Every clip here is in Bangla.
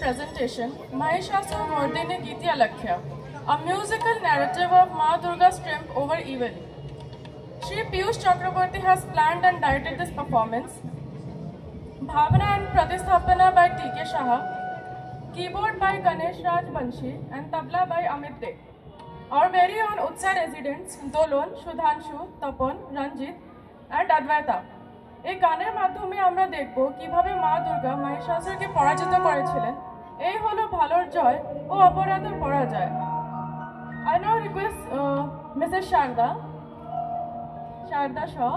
presentation, Mahishasura Mardini Gitya Lakhya, a musical narrative of Ma Durga's triumph over evil. Shri Piyush Chakraborty has planned and directed this performance. Bhavana and Pratistapana by T.K. Shah, keyboard by Ganesh Raj Banshi and tabla by Amit De. Our very own Utsa residents, Dolon, Shudhanshu, Tapan, Ranjit and Advaita. এই গানের মাধ্যমে আমরা দেখব কিভাবে মা দুর্গা মহিষাসুরকে পরাজিত করেছিলেন। এই হলো ভালোর জয় ও অপরাধের পরাজয়। I now request Mrs. Sharda Shaw.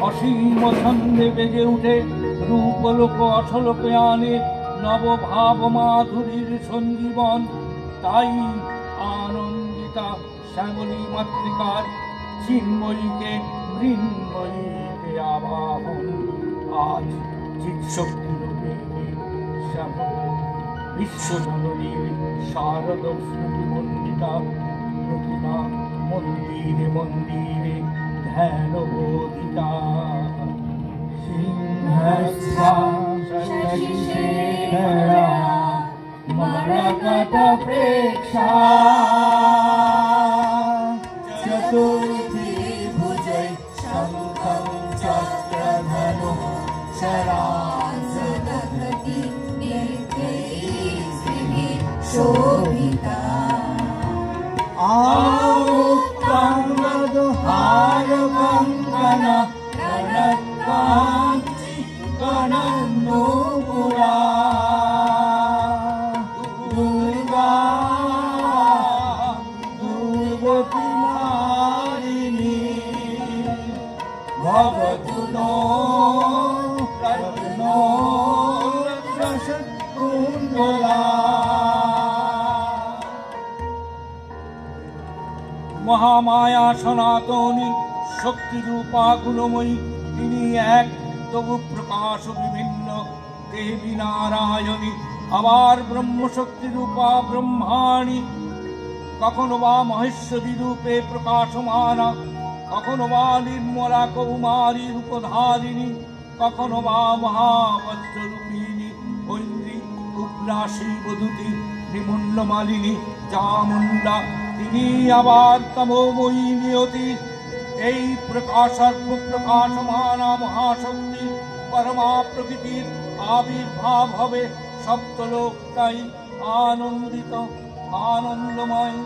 অসীম ছন্দে বেজে উঠে রূপলোক অঠলোকে আনে নবভাব মাধুরীর সঞ্জীবন। তাই আনন্দিতা শ্যামলী মাতৃকার চিন্ময়ীকে মৃন্ময়ীকে আবাহন। আজ চিৎশক্তি রূপে শ্যামলী বিশ্বজননীর শারদ স্মৃতিমণ্ডিতা প্রতিমা মন্দিরে মন্দিরে ধ্যান বোধিতা। সিংহস্থা শশিশেখরা মরকত প্রেক্ষা চতুর্থী ভুজৈ শঙ্খং চক্রধনুঃ শরাসদধতি নেত্রৈস্ত্রিভিः শোভিতা। হারকঙ্কণ গণকাঞ্চি গণন্নূপুরা দুর্গা দুর্গতি নারিণী ভবতু নো রত্নো রসৎকুণ্ডলা। মহামায়া সনাতনী শক্তিরূপা গুণময়ী তিনি এক, তবু প্রকাশ বিভিন্ন দেবী নারায়ণী। আবার ব্রহ্মশক্তিরূপা ব্রহ্মাণী, কখনো বা মহেশ্বরী রূপে প্রকাশমানা, কখনো বা নির্মলা কৌমারী রূপধারিণী, কখনো বা মহাবজ্ররূপিণী ঐন্দ্রী উগ্রাসী বধূতি নিমুন্নমালিনী চামুণ্ডা। তিনি আবার তমোময়ী নিয়তি, এই প্রকাশমানা মহাশক্তি পরমা প্রকৃতির আবির্ভাব হবে, সপ্তলোক তাই আনন্দিত আনন্দময়।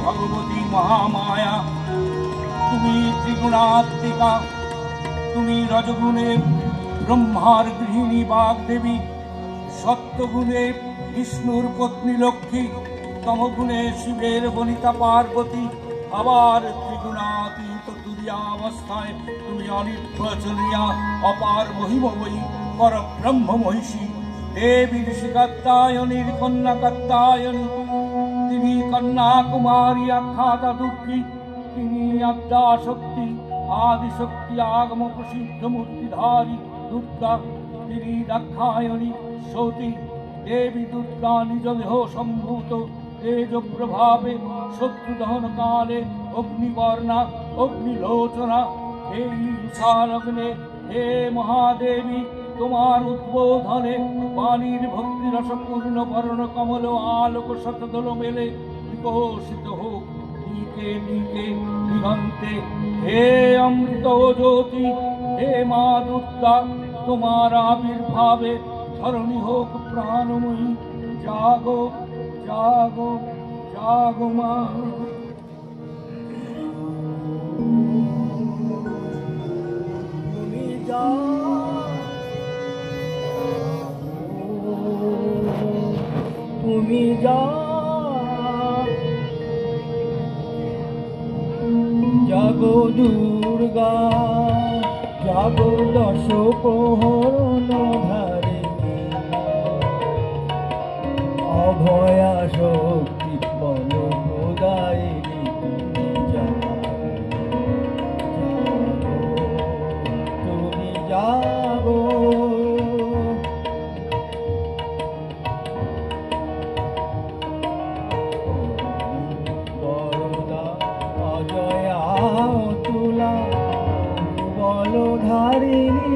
ভগবতী মহামায়া, তুমি ত্রিগুণাত্মিকা, তুমি রজগুণে ব্রহ্মার গৃহিণী বাগদেবী, সত্যগুণে বিষ্ণুর পত্নী লক্ষ্মী, তমগুণে শিবের বনিতা পার্বতী, আবার ত্রিগুণাতীত তুরীয়াবস্থায় তুমি অনির্বচনীয়া অপার মহিমময়ী পরব্রহ্ম মহিষী, দেবী ঋষি কাত্যায়নীর কন্যা কাত্যায়নী, তিনি কন্যা কুমারী আখ্যাতা দুর্গী, তিনি আদ্যাশক্তি আদিশক্তি আগম প্রসিদ্ধ মূর্তিধারী দুর্গা, তিনি দাক্ষায়ণী সতী দেবী দুর্গা নিজ দেহ সম্ভূত তেজ প্রভাবে শত্রুদহন কালে অগ্নিবর্ণা অগ্নিলোচনা, এই উষালগ্নে হে মহাদেবী তোমার উদ্বোধনে বাণীর ভক্তি রসপূর্ণ বর্ণ কমল আলোক শতদল মেলে বিকশিত হোক নীকে নীকে দিগন্তে। হে অমৃত জ্যোতি, হে মা দুর্গা, তোমার আবির্ভাবে ধরণী হোক প্রাণময়ী। জাগো জাগো জাগো। জাগো মা। তুমি জাগো দুর্গা, জাগো দশ প্রহরণ ধারিণী, অভয়া শক্তি বল প্রদায়িনী, তুমি জাগো। ধারিণী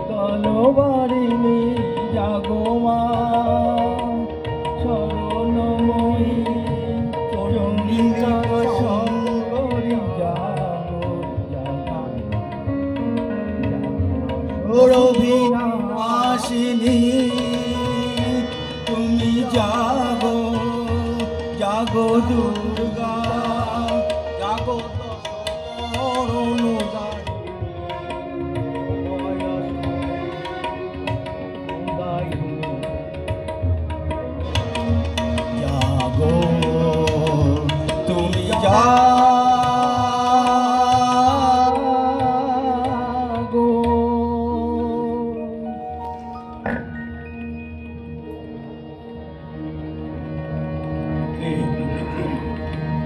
তলবারিণী জাগো মা, শরণময়ী চন্ডিকা শঙ্করী জাগো, রবিনাশিনী তুমি জাগো, জাগো দুর্গা, জাগো তুমি জাগো।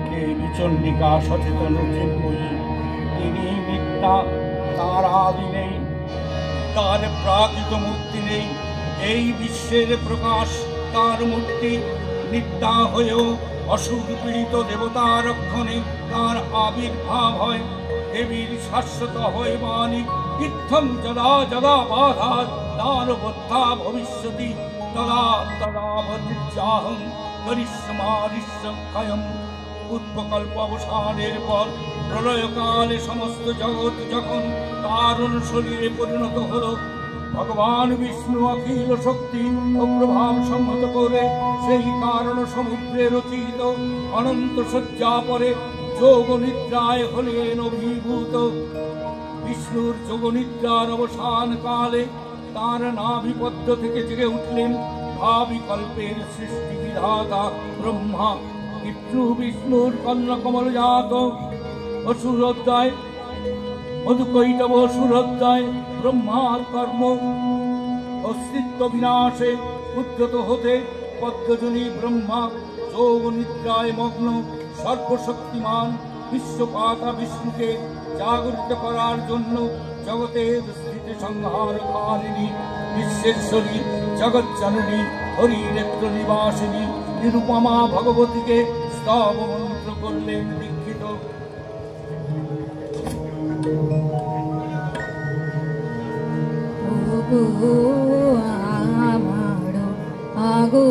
দেবী চন্ডিকা সচেতন চিন্ময়ী, তিনি নিত্যা, তার আদি নেই, তার প্রাকৃত মূর্তি নেই। এই বিশ্বের প্রকাশ তার মূর্তি, নিত্যা হয়েও অসুর পীড়িত দেবতা রক্ষণে তার আবির্ভাব হয়। দেবীর শাশ্বত হয় বাণী, ইত্থং যদা যদা বাধাৎ দানবদ্ধা ভবিষ্যতি, তদা তদা ভদ্রাহং করিষ্মারিষ্যক্ষয়ম। উৎপকল্প অবসানের পর প্রলয়কালে সমস্ত জগৎ যখন কারণ শরীরে পরিণত হল, ভগবান বিষ্ণু অখিল শক্তি ও প্রভাব সম্মত করে সেই কারণ সমুদ্রে রচিত অনন্ত শয্যা পরে যোগ নিদ্রায় হলেন অভিভূত। বিষ্ণুর যোগ নিদ্রার অবসান কালে তার নাভিপদ্ম থেকে জেগে উঠলেন ভাবিকল্পের সৃষ্টি বিধাতা ব্রহ্মা। পিতৃ বিষ্ণুর কন্যাকমল জাত অসুরোদ্ধায়, মধুকৈটব অসুরোদ্ধায় ব্রহ্মার কর্ম, অস্তিত্ব বিনাশে উদ্যত হতে পদ্মজনী ব্রহ্মা যোগ নিদ্রায় মগ্ন। সর্বশক্তিমান বিশ্বপাতা বিষ্ণুকে জাগরিত করার জন্য জগতের স্থিতি সংহারকারিণী বিশ্বেশ্বরী জগজ্জননী হরিনেত্র নিবাসিনী নিরুপমা ভগবতীকে স্তব মন্ত্র করলেন দীক্ষিত। আগো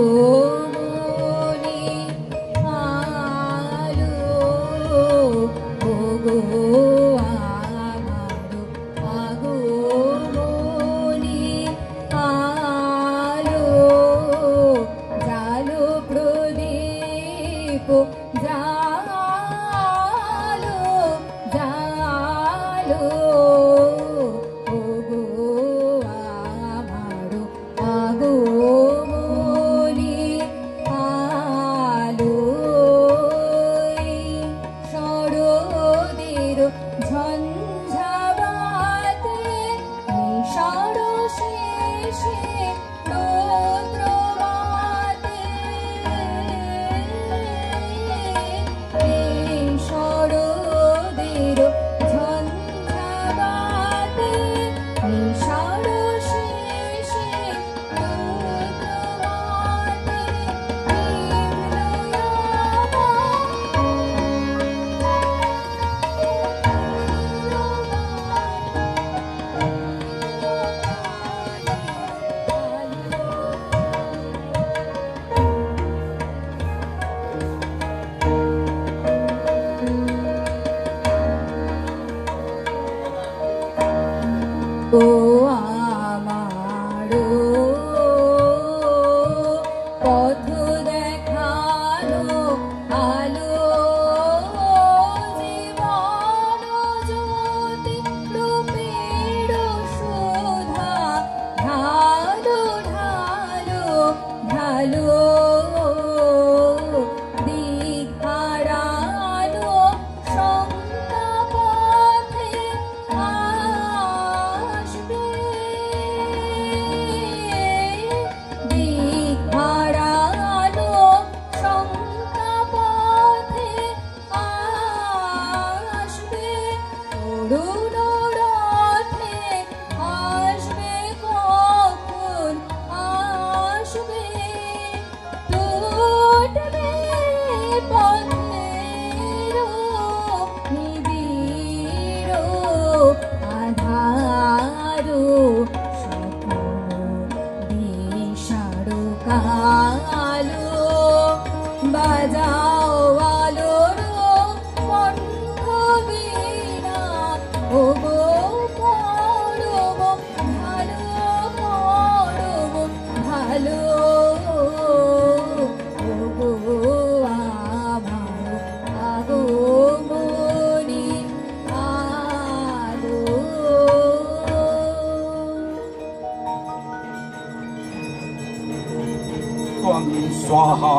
स्वाहा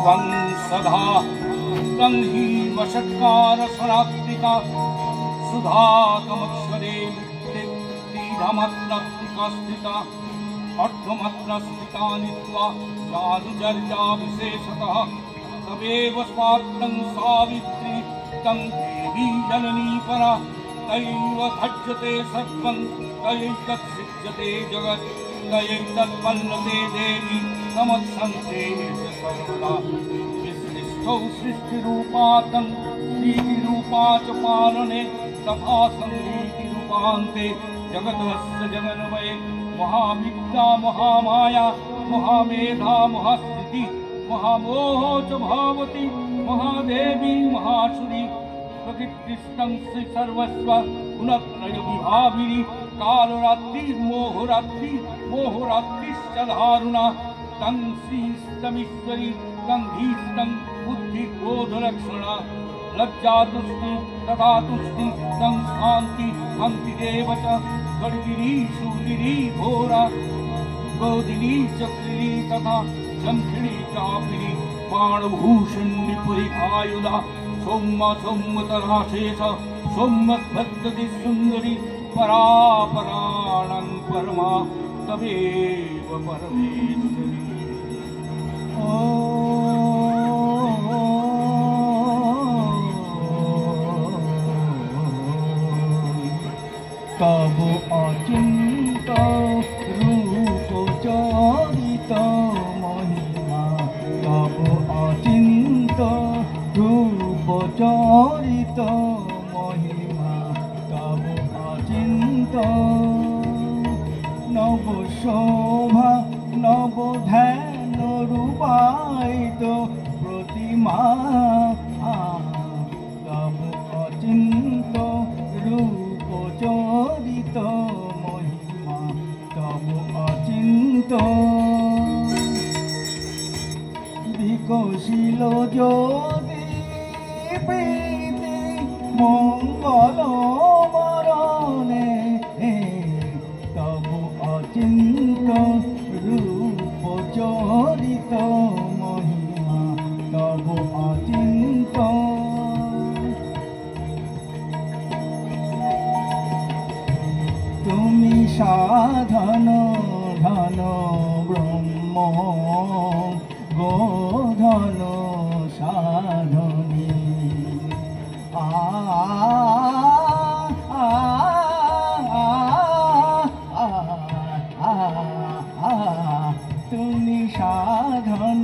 त्वं सदा त्वं हि वषट्कार शराब्दिका सुधातमक्षरे तीधमात्रात्मिका स्थिता अर्धमात्रा स्थिता नित्वा चारुचर्या विशेषतः तमेव स्वात्तं सावित्री तं देवी जननी परा तयैव भज्यते सर्वं तयैतत् सृज्यते जगत् तयैतत्पन्नते देवी तमत्सन्ते सर्वदा विसृष्टौ सृष्टिरूपा तं श्रीरूपा च पालने तथा संहीतिरूपान्ते जगतस्य जगन्मये महाविद्या महामाया महामेधा महास्थिति महामोह च भावती महादेवी महासुरी प्रकृतिस्थं श्री सर्वस्व गुणत्रय विभाविनी कालरात्रि मोहरात्रिश्च दारुणा तं श्रीस्तमीश्वरी तं धीस्तं बुद्धिक्रोधलक्षणा लज्जा तुष्टि तथा तुष्टि तं शान्ति शान्तिरेव च गणगिरी शूलिनी घोरा गोदिनी चक्रिणी तथा शंखिणी चापिनी बाणभूषणी परिभायुधा सौम्य सौम्यतराशेष सौम्यभद्रति सुंदरी परापराणं परमा तमेव परमेश्वरी। तब अचिंत रूप चरित महिमा तब अचिंत रूप चरित महिमा तब अचिंत नव शोभा नव ध्यान रूपायित प्रतिमा तब अचिंत रूप चरित महिमा तब अचिंत विकसिल ज्योति प्रीति मंगल मरणे तब अचिंत रूप चरित महिमा तब अचिंत तुमी साधन धन ब्रह्म गोधन साधनी तुमी साधन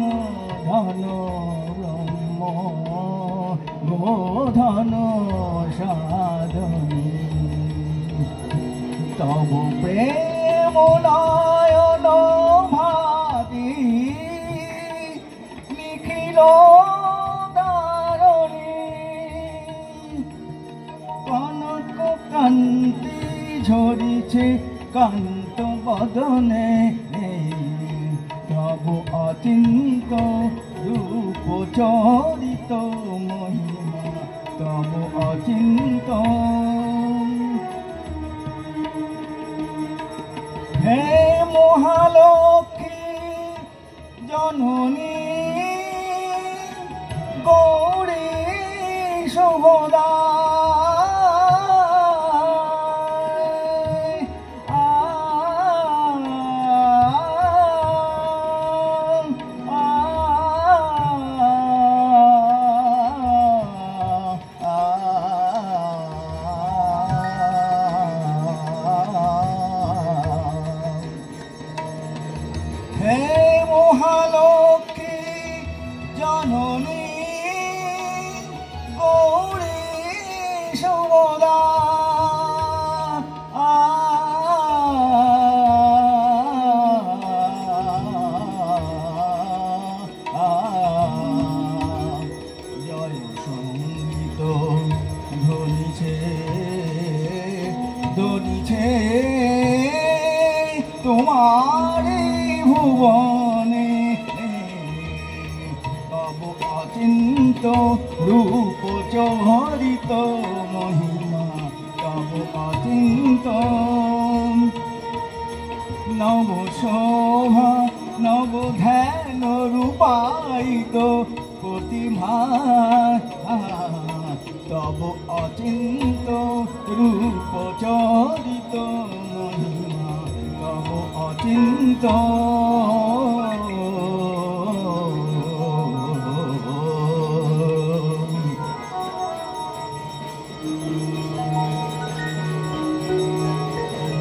धन ब्रह्म गोधन साधनी तब प्रेम नयन भाति निखिल दारणी कनक कांति झरिছে कांत बदने तब अचिंत रूप चरित महिमा तब अचिंत हे महालक्ष्मी जननी गौरी शुभदा तुम्हारे भुवने तब अचिंत रूप चरित महिमा तब अचिंत नव शोभा नव ध्यान রূপায়িত প্রতিমা তব অচিন্ত রূপ চরিত মহিমা তব অচিন্ত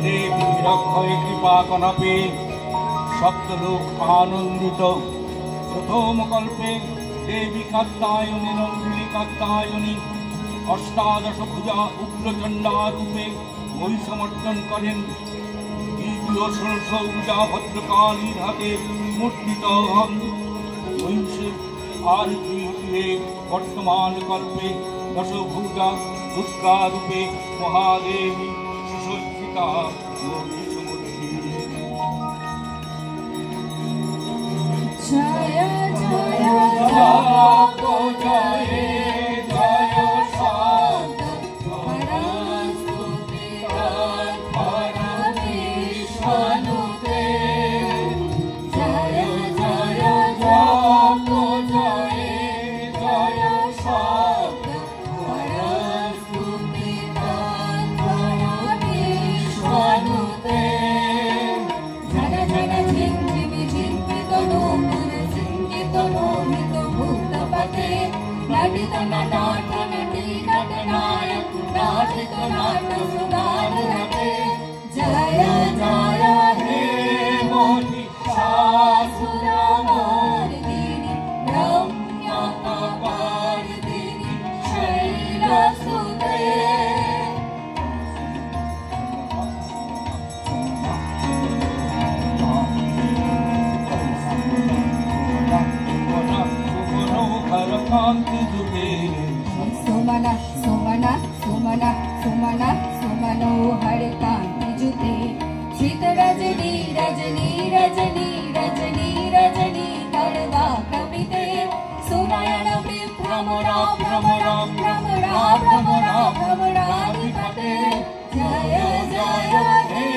দেবীর অক্ষয় কৃপা কনপে সপ্তলোক আনন্দিত প্রথম কল্পে দেবী কাত্যায়নী নন্দিনী কাত্যায়নী অষ্টাদশ পূজা উগ্রচণ্ডা রূপে মহিষমর্দন করেন। দ্বিতীয় ষোড়শ পূজা ভদ্রকালীর হাতে মূর্তিত হন মহিষের। আর তৃতীয় বর্তমান কল্পে দশভূজা দুর্গা রূপে মহাদেবী সুসজ্জিতা মহিষমূর্তি। জয় জয় জয় জয় শব্দ পরস্তুতি পরমেশ্বরুতে জয় জয় জয় জয় শব্দ পরস্তুতি পরমেশ্বরুতে ঝন ঝন ঝিমঝিমি ঝিমৃত নূপুর সিঞ্চিত মোহিত ভূতপতে নটিত নটাঠ নটি নটনায়ক নাটিত নাট সুগানরতে জয় জয় হে মহিষাসুরমর্দিনী রম্যকপালিনী শৈলসুতে কান্তি যুগে सुमना सुमना सुमना सुमना सुमनोहर कांति जुते शीत रजनी रजनी रजनी रजनी रजनी करवा कविते सुनयन भ्रमरा भ्रमरा भ्रमरा भ्रमरा भ्रमराधिपते जय जय हे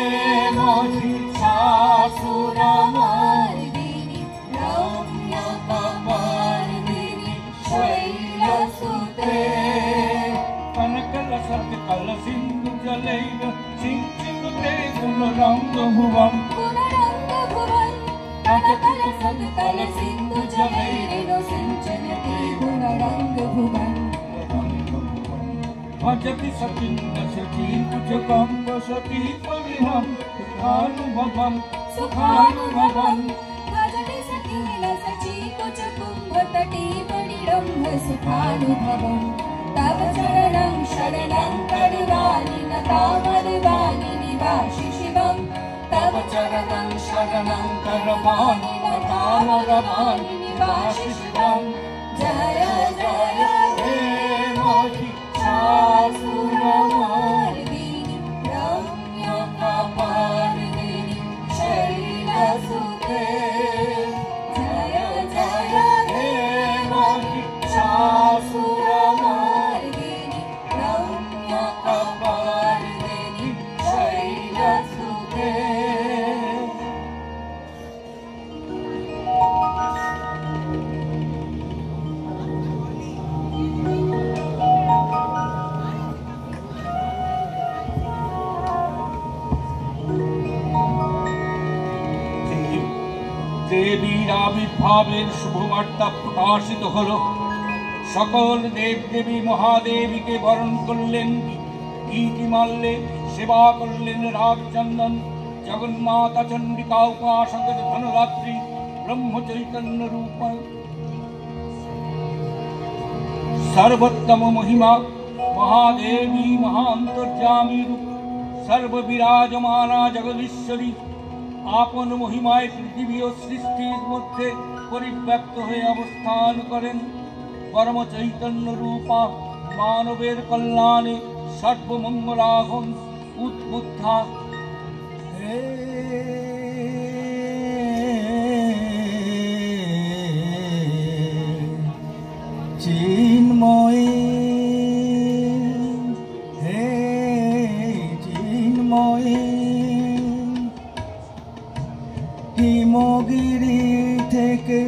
महिषासुरमर्दिनी रम्यकपालिनी शैलसुते कनकल सत्य कल सिंधु जलैव सिंचिनुते गुणरंग भुवम् गुणरंग भुवन कनकल सत्कल सिंधु जलैरेणु सिंचनते गुणरंग भुवन भजति सतीन्द्र सती कुचकम्ब सती परिहं सुखानुभवम् सुखानुभवम् भजति सकील सची कुच कुंभ तटी परिरंभ सुखानुभवम् तव चरणं शरणं करवाणि नतामरवाणि निवासि शिवम् तव चरणं शरणं करवाणि नतामरवाणि निवासि शिवम् जय जय हे महिषासुरमर्दिनी रम्यकपालिनी शैलसुते जय जय हे महिषासुरमर्दिनी रम्यकपालिनी शैलसुते দেবীর আবির্ভাবের শুভবার্তা প্রকাশিত হল। সকল দেবদেবী মহাদেবীকে বরণ করলেন, গীতিমাল্যে সেবা করলেন রাগচন্দন। জগন্মাতা চণ্ডিকা উপাসকের ধনরাত্রি ব্রহ্মচৈতন্য রূপ সর্বোত্তম মহিমা মহাদেবী মহান্তর্যামী রূপ সর্ববিরাজমানা জগদীশ্বরী আপন মহিমায় পৃথিবী ও সৃষ্টির মধ্যে পরিব্যাপ্ত হয়ে অবস্থান করেন। পরম চৈতন্য রূপা মানবের কল্যাণে সর্বমঙ্গলাহং উদ্বুদ্ধা। চিন্ময়ী হে চিন্ময়ী হিমগিরি থেকে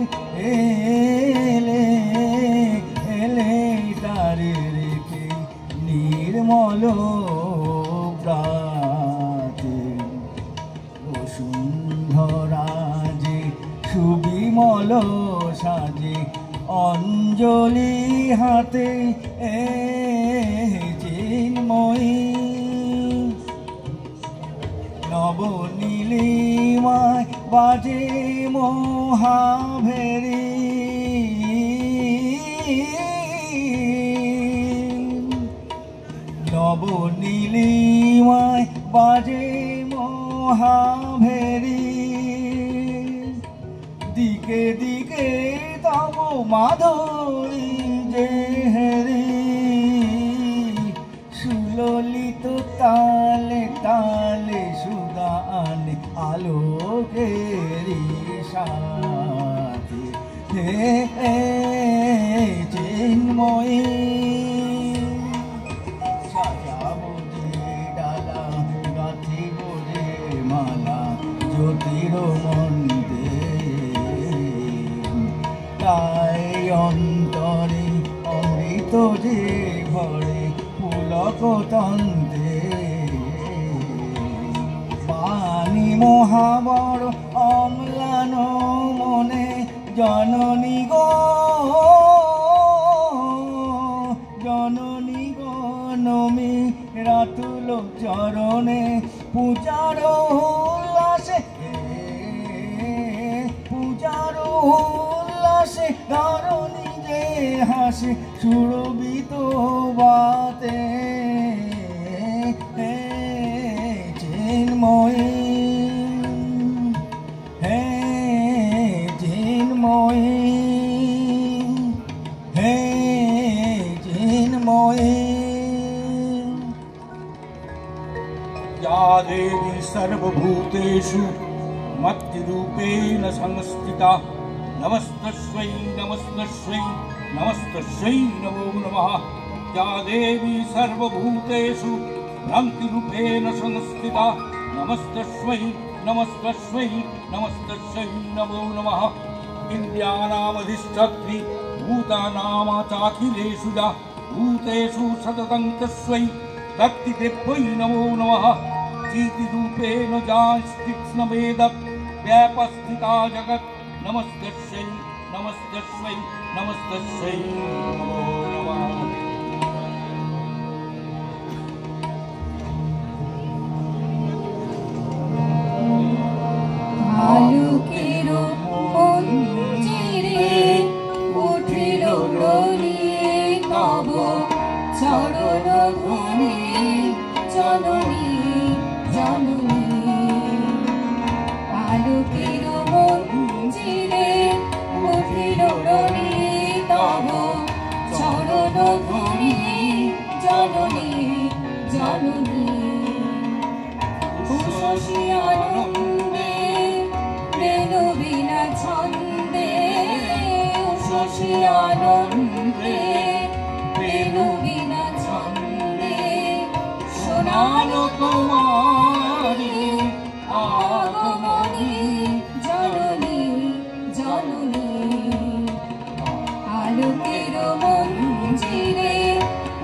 হাতে চিন্ময়ী নবনীলিমায় বাজে মহাভেরি নবনীলিমায় বাজে মহাভেরি দিকে দিকে তব মাধুরী যে হেরি সুললিত তালে তালে সুদান আলোকেরি সাথে হে চিন্ময়ী সাজাবো যে ডালা গাঁথিব যে মালা জ্যোতির মন্দির তাই অন্তরে অমৃত যে ভরে পুলক তন্ত্রে পানি মহাবর অম্লান মনে জননী গো জননী গো নমি রাতুল চরণে পূজার উল্লাসে পূজার উল্লাসে ধরণী যে হাসে সুরবিত বাতে চিন্ময়ী হে চিন্ময়ী হে চিন্ময়ী या देवी सर्वभूतेषु मत्रूपेण संस्थिता नमस्तस्यै नमस्तस्यै नमस्तस्यै नमो नमः या देवी सर्वभूतेषु भ्रान्तिरूपेण संस्थिता नमस्तस्यै नमस्तस्यै नमस्तस्यै नमो नमः इन्द्रियाणामधिष्ठात्री भूतानामाचाखिलेषु या भूतेषु सततं तस्यै भक्तिदेव्यै नमो नमः चीतिरूपेण या तीक्ष्णवेदत् व्यापस्थिता जगत् नमस्तस्यै नमस्तस्यै नमस्तस्यै नमो नमः আলোকের মঞ্জিরে উঠিল রনি তব চরণ ধরে জননী জননী আলোকের মঞ্জিরে উঠিল রনি তব চরণ ধরে জননী জননী উষসী আনন্দে বেণুবীণা ছন্দে উষসী আনন্দে বেণুবীণা ছন্দে শোনালো তোমারি আগমনী জননী জননী আলোকের মঞ্জিরে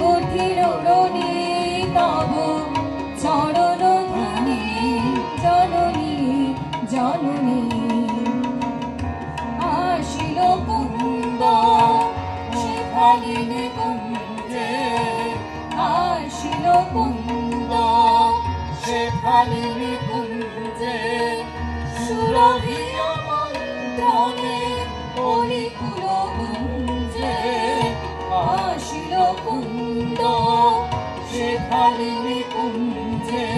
উঠিল রনি তব চরণ ধরে জননী জননী আসিল কুন্দ শেফালিনী কুঞ্জে আসিল কুন্দ শেফালিনী কুঞ্জে সুরভিয় মন্ত্রণে কলিকুল কুঞ্জে আসিল কুন্দ শেফালিনী কুঞ্জে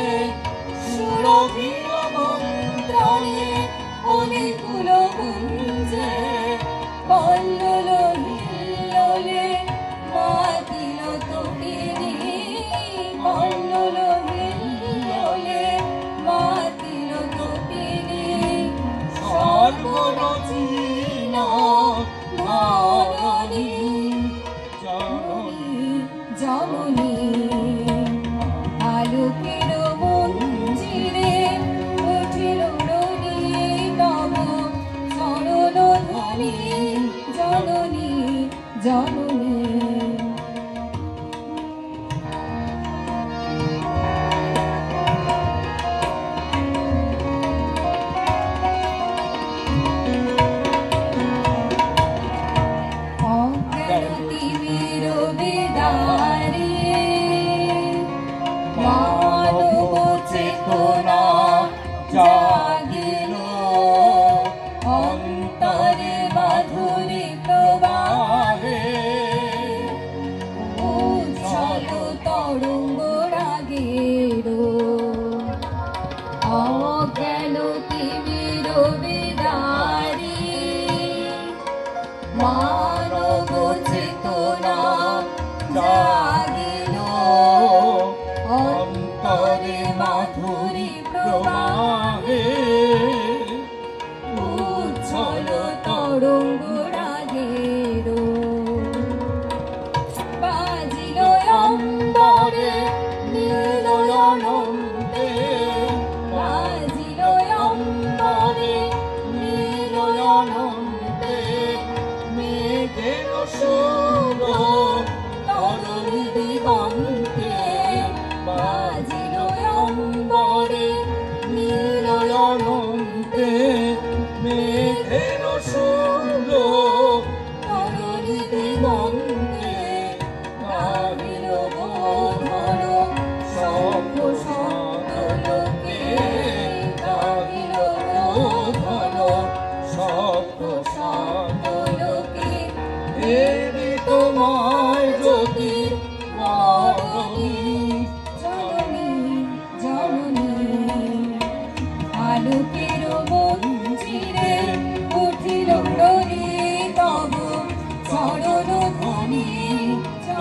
সুরভিয় মন্ত্রণে কলিকুল কুঞ্জে কল্লোল হিল্লোলে মাতিল তটিনী কল্লোল হিল্লোলে মাতিল তটিনী সর্বরচিন ধরণী জননী আলোকের মঞ্জিরে উঠিল রনি তব চরণ ধরে জননী জননী অজ্ঞানতিমির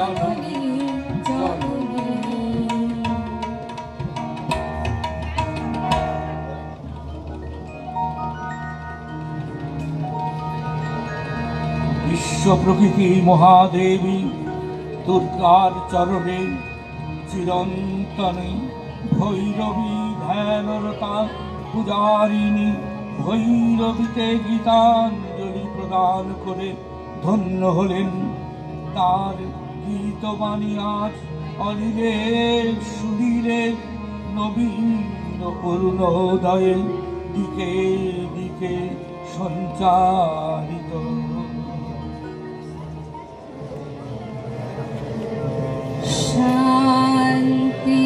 জননী জননী। বিশ্ব প্রকৃতি মহাদেবী দুর্গার চরণে চিরন্তনে ভৈরবী ধ্যানরতা পূজারিণী ভৈরবীতে গীতাঞ্জলি প্রদান করে ধন্য হলেন। তার গীতবাণী আজ অনিলে সুনীলে নবীন করুণোদয়ে দিকে দিকে সঞ্চারিত। শান্তি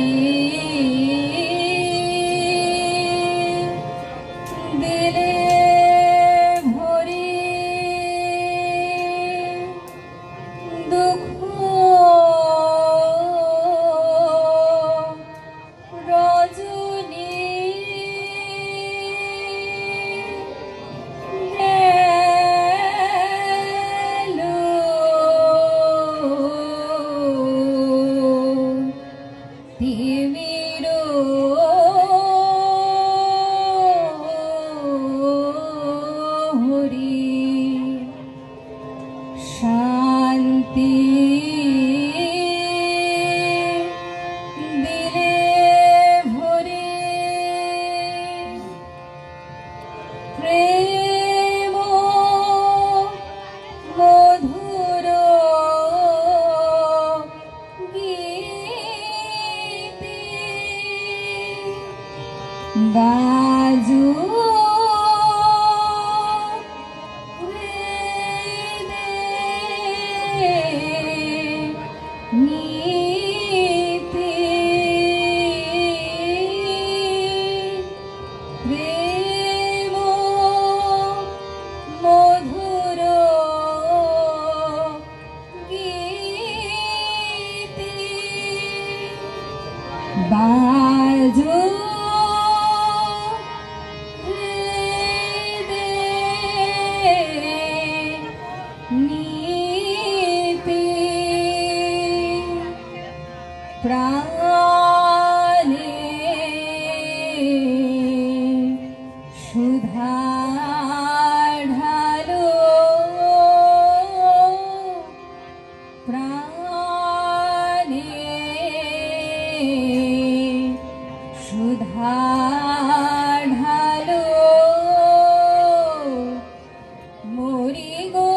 দিলে ভরি দুঃখ রজনী শান্তি দিলে ভরে প্রেম মধুর গীতি বাজু নীতি প্রেম মধুর গীতি বাজু নীতি প্রাণে সুধা ঢালো প্রাণে সুধা ঢালো মরি গো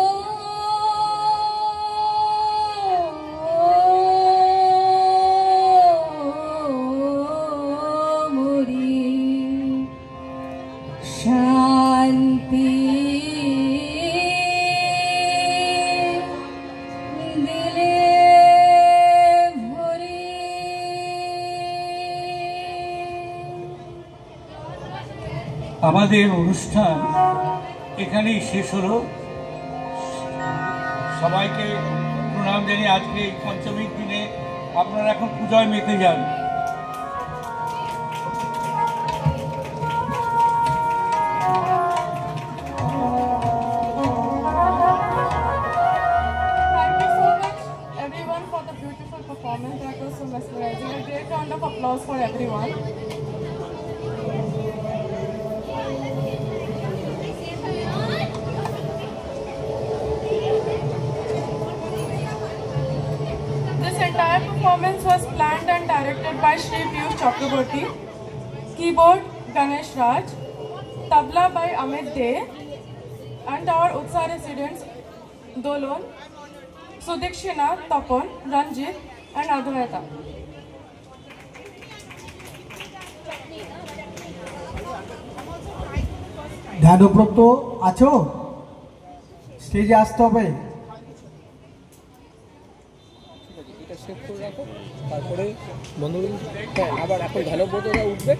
মরি শান্তি দিলে ভরে আমাদের অনুষ্ঠান এখানেই শেষ হলো। সবাইকে প্রণাম জানিয়ে আজকে এই পঞ্চমীর দিনে আপনারা এখন পূজায় মেতে যান। Thank you so much, everyone, for the beautiful performance. That was so mesmerizing. A great round of applause for everyone. This entire performance was planned and directed by Shri Piyush Chakraborty. Keyboard Ganesh Raj, tabla by Amit De, and our Utsaha residents Dolon, Sudikshina, Tapon, Ranjit, and Advaita. ধ্যানপ্রত আছো? স্টেজে আসতে হবে। এটা সেভ করে রাখো, তারপরে বন্ধ করে আবার এখন ধ্যানব্রতরা উঠবে।